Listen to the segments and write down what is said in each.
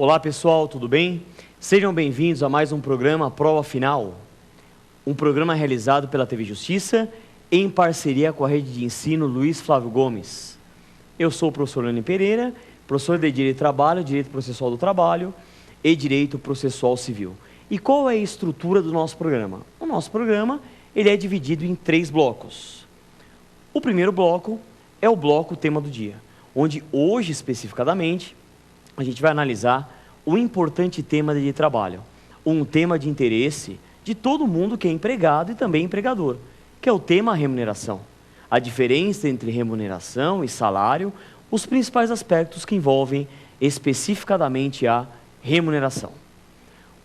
Olá pessoal, tudo bem? Sejam bem-vindos a mais um programa Prova Final, um programa realizado pela TV Justiça em parceria com a rede de ensino Luiz Flávio Gomes. Eu sou o professor Lênin Pereira, professor de Direito do Trabalho, Direito Processual do Trabalho e Direito Processual Civil. E qual é a estrutura do nosso programa? O nosso programa ele é dividido em 3 blocos. O primeiro bloco é o bloco Tema do Dia, onde hoje especificadamente a gente vai analisar o importante tema de trabalho, um tema de interesse de todo mundo que é empregado e também empregador, que é o tema remuneração. A diferença entre remuneração e salário, os principais aspectos que envolvem especificadamente a remuneração.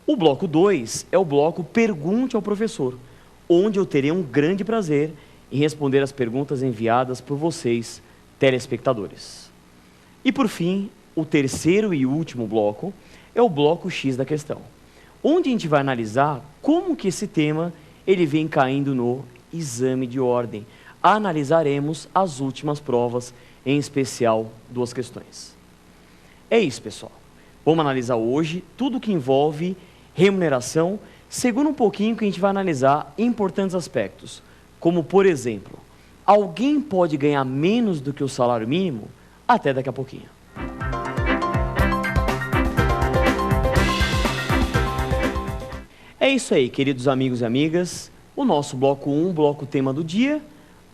O bloco 2 é o bloco Pergunte ao Professor, onde eu terei um grande prazer em responder as perguntas enviadas por vocês, telespectadores. E por fim, o terceiro e último bloco é o bloco X da questão, onde a gente vai analisar como que esse tema ele vem caindo no exame de ordem. Analisaremos as últimas provas, em especial 2 questões. É isso, pessoal. Vamos analisar hoje tudo que envolve remuneração, segundo um pouquinho que a gente vai analisar importantes aspectos, como, por exemplo, alguém pode ganhar menos do que o salário mínimo? Até daqui a pouquinho. É isso aí, queridos amigos e amigas. O nosso bloco 1, bloco tema do dia.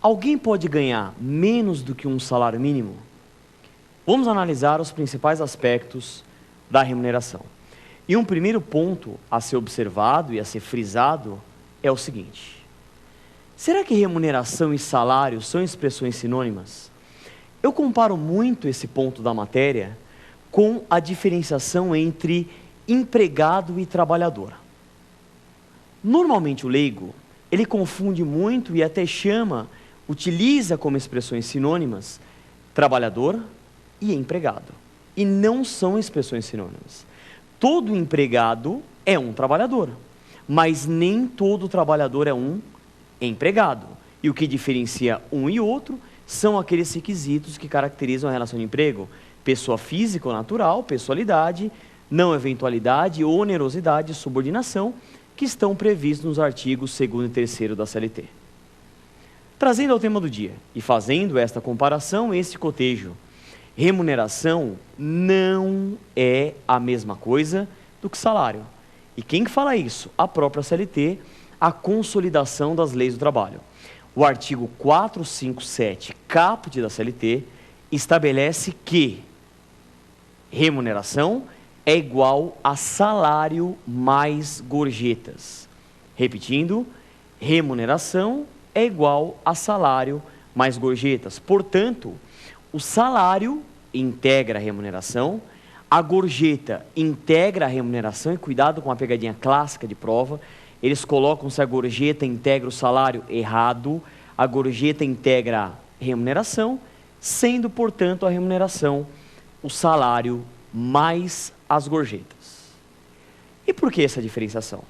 Alguém pode ganhar menos do que um salário mínimo? Vamos analisar os principais aspectos da remuneração. E um primeiro ponto a ser observado e a ser frisado é o seguinte: será que remuneração e salário são expressões sinônimas? Eu comparo muito esse ponto da matéria com a diferenciação entre empregado e trabalhador. Normalmente o leigo, ele confunde muito e até utiliza como expressões sinônimas trabalhador e empregado. E não são expressões sinônimas. Todo empregado é um trabalhador, mas nem todo trabalhador é um empregado. E o que diferencia um e outro são aqueles requisitos que caracterizam a relação de emprego: pessoa física ou natural, pessoalidade, não eventualidade, onerosidade, subordinação, que estão previstos nos artigos 2º e 3º da CLT. Trazendo ao tema do dia e fazendo esta comparação, este cotejo: remuneração não é a mesma coisa do que salário. E quem que fala isso? A própria CLT, a consolidação das leis do trabalho. O artigo 457, caput da CLT, estabelece que remuneração é igual a salário mais gorjetas. Repetindo, remuneração é igual a salário mais gorjetas. Portanto, o salário integra a remuneração, a gorjeta integra a remuneração, e cuidado com a pegadinha clássica de prova, eles colocam se a gorjeta integra o salário errado, a gorjeta integra a remuneração, sendo, portanto, a remuneração o salário mais as gorjetas. E por que essa diferenciação?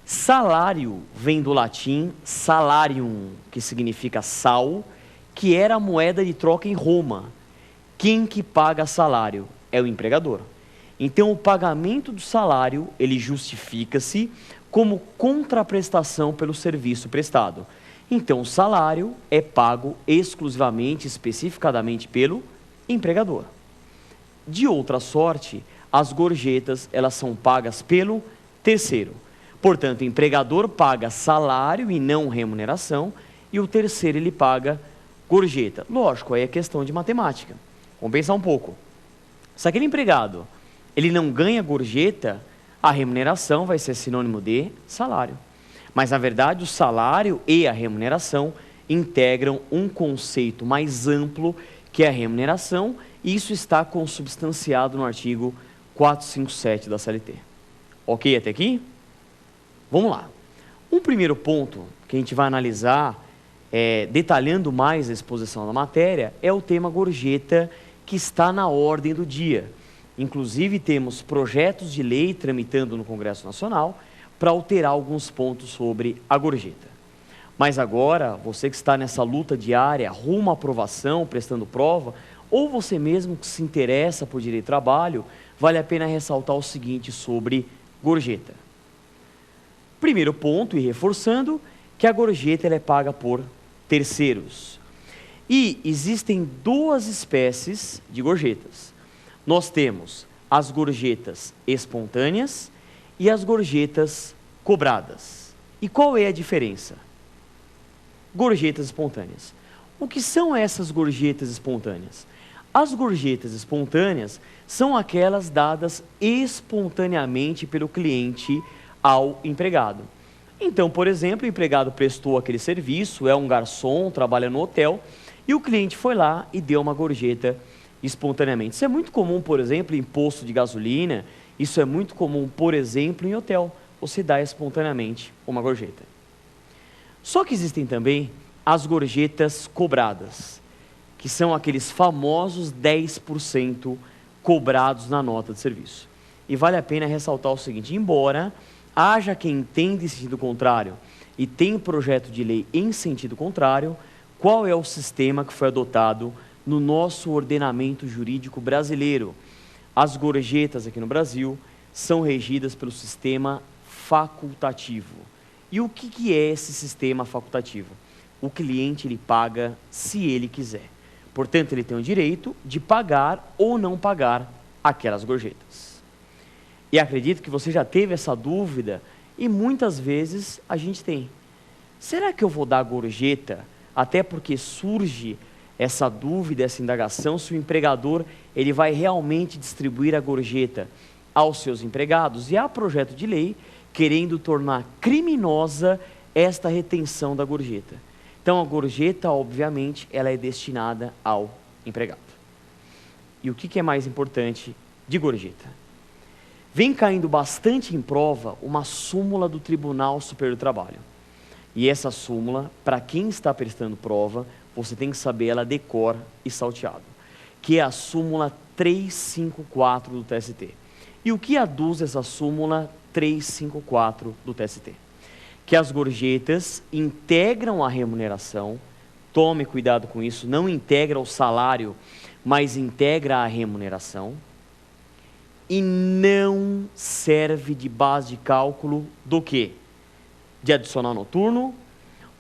Salário vem do latim salarium, que significa sal, que era a moeda de troca em Roma. Quem que paga salário? É o empregador. Então, o pagamento do salário, ele justifica-se como contraprestação pelo serviço prestado. Então, o salário é pago exclusivamente, especificadamente pelo empregador. De outra sorte, as gorjetas, elas são pagas pelo terceiro. Portanto, o empregador paga salário e não remuneração, e o terceiro ele paga gorjeta. Lógico, aí é questão de matemática. Vamos pensar um pouco. Se aquele empregado, ele não ganha gorjeta, a remuneração vai ser sinônimo de salário. Mas, na verdade, o salário e a remuneração integram um conceito mais amplo, que é a remuneração, e isso está consubstanciado no artigo 457 da CLT. Ok até aqui? Vamos lá. Um primeiro ponto que a gente vai analisar, detalhando mais a exposição da matéria, é o tema gorjeta, que está na ordem do dia. Inclusive, temos projetos de lei tramitando no Congresso Nacional para alterar alguns pontos sobre a gorjeta. Mas agora, você que está nessa luta diária, rumo à aprovação, prestando prova, ou você mesmo que se interessa por direito do trabalho, vale a pena ressaltar o seguinte sobre gorjeta. Primeiro ponto, e reforçando, que a gorjeta ela é paga por terceiros. E existem duas espécies de gorjetas. Nós temos as gorjetas espontâneas e as gorjetas cobradas. E qual é a diferença? Gorjetas espontâneas. O que são essas gorjetas espontâneas? As gorjetas espontâneas são aquelas dadas espontaneamente pelo cliente ao empregado. Então, por exemplo, o empregado prestou aquele serviço, é um garçom, trabalha no hotel, e o cliente foi lá e deu uma gorjeta espontaneamente. Isso é muito comum, por exemplo, em posto de gasolina, isso é muito comum, por exemplo, em hotel, você dá espontaneamente uma gorjeta. Só que existem também as gorjetas cobradas, que são aqueles famosos 10% cobrados na nota de serviço. E vale a pena ressaltar o seguinte, embora haja quem entenda em sentido contrário e tem projeto de lei em sentido contrário, qual é o sistema que foi adotado no nosso ordenamento jurídico brasileiro? As gorjetas aqui no Brasil são regidas pelo sistema facultativo. E o que é esse sistema facultativo? O cliente ele paga se ele quiser. Portanto, ele tem o direito de pagar ou não pagar aquelas gorjetas. E acredito que você já teve essa dúvida e muitas vezes a gente tem. Será que eu vou dar gorjeta? Até porque surge essa dúvida, essa indagação, se o empregador ele vai realmente distribuir a gorjeta aos seus empregados. E há projeto de lei querendo tornar criminosa esta retenção da gorjeta. Então, a gorjeta, obviamente, ela é destinada ao empregado. E o que é mais importante de gorjeta? Vem caindo bastante em prova uma súmula do Tribunal Superior do Trabalho. E essa súmula, para quem está prestando prova, você tem que saber ela de cor e salteado, que é a súmula 354 do TST. E o que aduz essa súmula 354 do TST? Que as gorjetas integram a remuneração, tome cuidado com isso, não integra o salário, mas integra a remuneração, e não serve de base de cálculo do quê? De adicional noturno,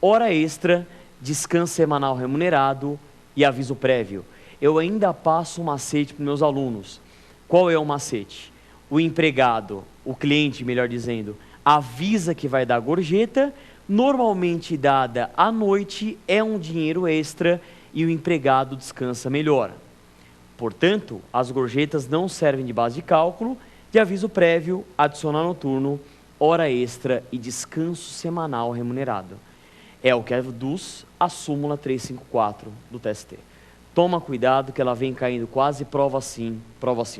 hora extra, descanso semanal remunerado e aviso prévio. Eu ainda passo um macete para os meus alunos. Qual é o macete? O empregado, o cliente, melhor dizendo, avisa que vai dar gorjeta, normalmente dada à noite, é um dinheiro extra e o empregado descansa melhor. Portanto, as gorjetas não servem de base de cálculo, de aviso prévio, adicional noturno, hora extra e descanso semanal remunerado. É o que aduz a súmula 354 do TST. Toma cuidado que ela vem caindo quase prova sim.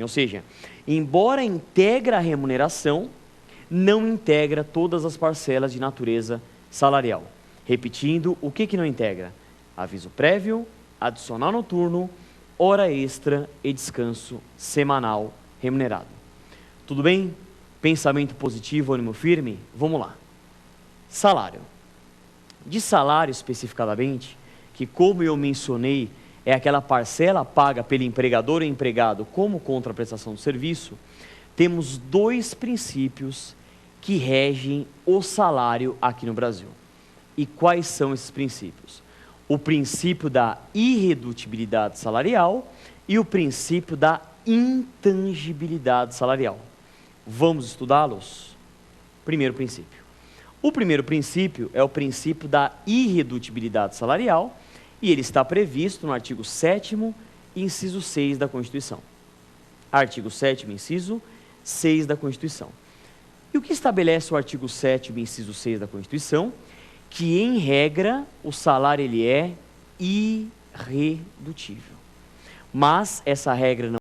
Ou seja, embora integra a remuneração, não integra todas as parcelas de natureza salarial. Repetindo, o que não integra? Aviso prévio, adicional noturno, hora extra e descanso semanal remunerado. Tudo bem? Pensamento positivo, ânimo firme? Vamos lá. Salário. De salário especificadamente, que como eu mencionei, é aquela parcela paga pelo empregador ou empregado como contraprestação do serviço, temos dois princípios que regem o salário aqui no Brasil. E quais são esses princípios? O princípio da irredutibilidade salarial e o princípio da intangibilidade salarial. Vamos estudá-los? Primeiro princípio. O primeiro princípio é o princípio da irredutibilidade salarial e ele está previsto no artigo 7º, inciso 6 da Constituição. Artigo 7º, inciso 6 da Constituição. E o que estabelece o artigo 7º, inciso 6 da Constituição? Que, em regra, o salário ele é irredutível. Mas essa regra não